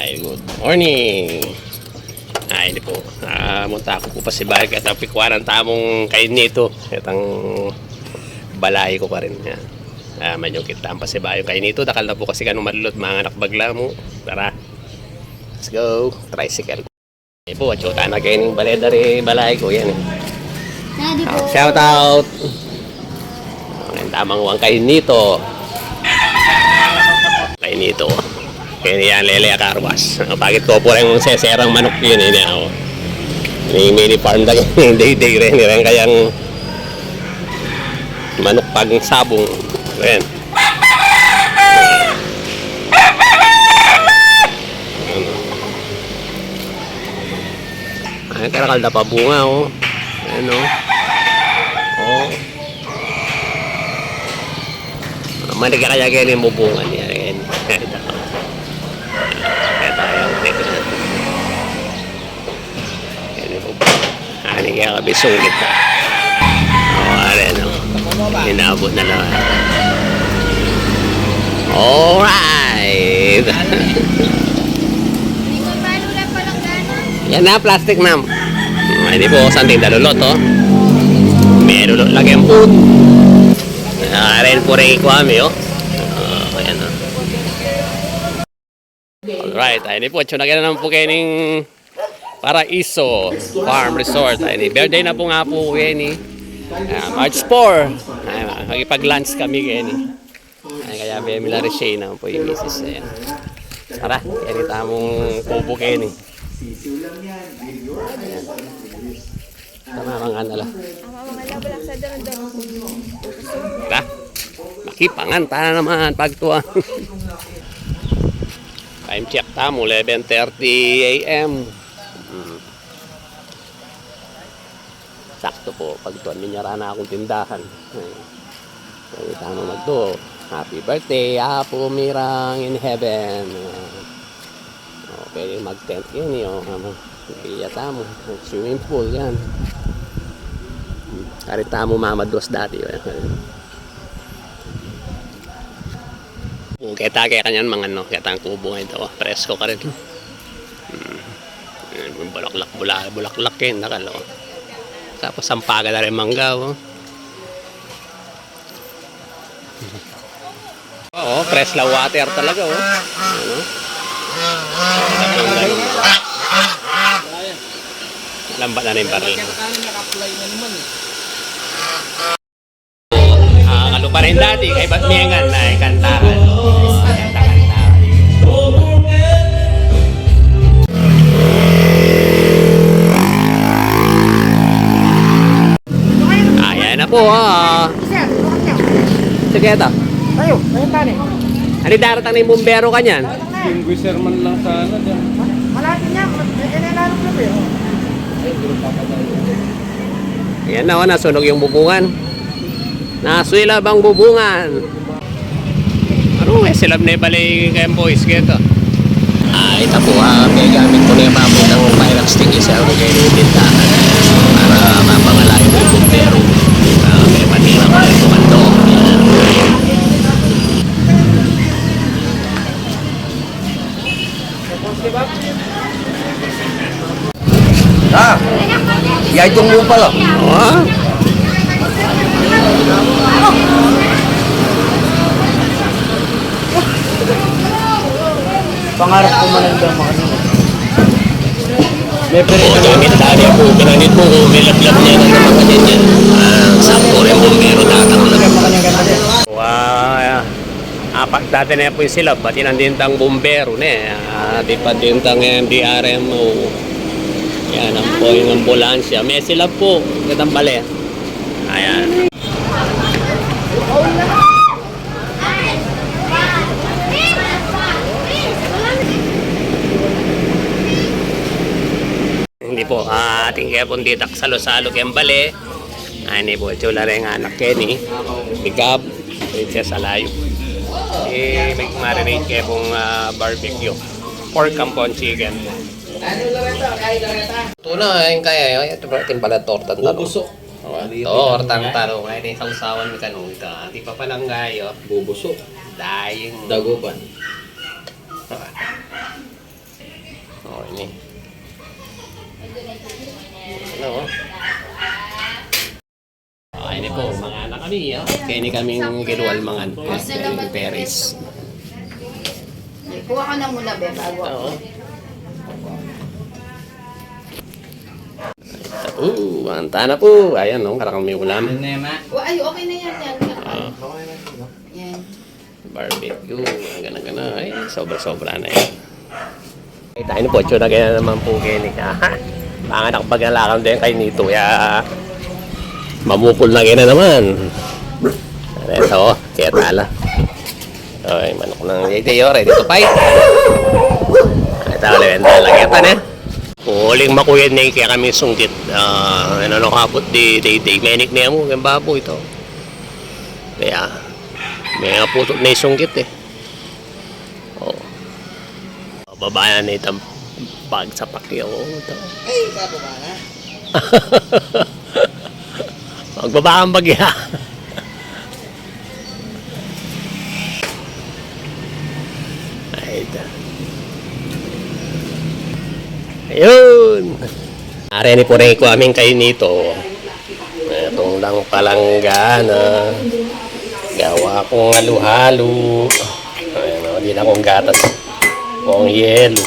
Ay, good morning. Ay, hindi po. Munta ako po pa si Bahay at ang pikwaran tamong kain nito. Itang balay ko pa rin. Medyo kitaan pa si Bahay kain nito. Dakal na po kasi kanong malulot mga anak bagla mo. Tara. Let's go. Tricycle. Ay po, atsyota na kayo ng balay ko. Yan eh. Shout out. Ang tamang uwang kain nito. Kain nito. Kaya yan, Lele Carwas. Bakit ko po rin seserang manok yun eh. May mini farm na day-day rin. Kayang manok pag sabong. Ayan. Ay, karakal na pa bunga oh. Ayan oh. Oh. Mali ka kaya ganyan mo bunga niya. Ayan. Ani kaya kami sungit na. Hinabot na lang. Alright. Yan na, plastic ma'am. Hindi po something dalulot oh. May lulot lagi ang food. Ren po rin ikuami oh. Ayan oh. Alright, ayun po. Tsunagyan na naman po kayo ng Paraiso Farm Resort. Ayun, birthday na po nga po kayo ni March 4. Magipag-lunch kami kayo ni. Kaya Bemila Reshay naman po yung misis. Ayan. Tara, yan yung tamong kubo kayo ni. Tama mga nala. Tara, makipangan. Tara naman pagtuwa. Time check tamo, 11:30 a.m. Sakto po, pagtuan minyara na akong tindahan. Ay, tamo magdo. Happy birthday, Apo Mirang in heaven. Okay, mag-tent yun yun. Kaya tamo, swimming pool yan. Karit tamo mamados dati. Kita kaya kanyan mga no, kita ang kubo nga ito. Presko ka rin. Bulaklak yun, nakalo. Tapos sampaga na rin mangga. Oo, Presla water talaga. Ano? Lambat na yung baril. Ano pa rin dati, kay Batmengan na kantahan. Ayan na po ha. Sige ito. Tayo, ayun tani. Ano daratang na yung bumbero ka niyan? Extinguisher man lang sana dyan. Malapit niya, inelarong na ba Ayan na o, nasunog yung bubungan. Naswila bang bubungan? Ano silab na ibalay kayong boys kito? Ito po may gamit ko na yung papuntang fire extinguisher o kayo yung bintahan para mapangalayo yung bumbero. May patira ko na yung kumando. Ya itong mo pala. Pangarap ko man lang mga kanina. Gamit tali po, pinanit po kung may lablab niya ng mga ganyan. Sakto rin bumbero tatang na. Wow, apat dati na po yung silab, pati nandintang bumbero na di pa dintang MDRMO. Yan ang po yung ambulansya. May silab po, kitang bali. Ayan. Hindi po, ating kaya pong ditak salo-salo kayang bali. Hindi po, chula rin anak Kenny. Bigab, Princess Alayo. May marinate kaya pong barbecue. Pork campon chicken. Ito na, yung kaya. Ito ba, ating pala tortang talong. Bubusok. Tortang talong. Ay, sausawan ka nung ito. Di pa palang gayo. Bubusok. Dahing. Dagupan. Ini. Ano? Okay, ini po. Mga anak kami. Kaya ini kaming kinuwal mga Paris. Kuha ka na muna, be, bago ako. Oo. Manta na po. Ayan, no? Karakang may ulam. Ay, okay na yan. Ah, Yan. barbecue. Gana-gana. Ay, sobra-sobra na yan. Ay, tayo na po. Tsura kaya naman po Kenny. Mga nakapaglalakam din kay Nito. Kaya mamupul na kaya na naman. Ito, kaya tala. Okay, manok ng Yaytayo. Ready to fight. Ito, lewenta lang. Ito na. Huling makuyan na kaya kami sunggit. Ano kapot di menik na mo. Yung babo ito. Kaya, may nga putot na yung sunggit eh. Oh. Babayan na itang bag sa pakyaw. Ito. Ay, bababa na. Magbaba ang bagya. Ay, ito. Ayun! Ari ni po rin ko aming kayo nito. Itong lang palangga na gawa kong halo-halo. Ayun o, di na kong gatas. Kung yelo.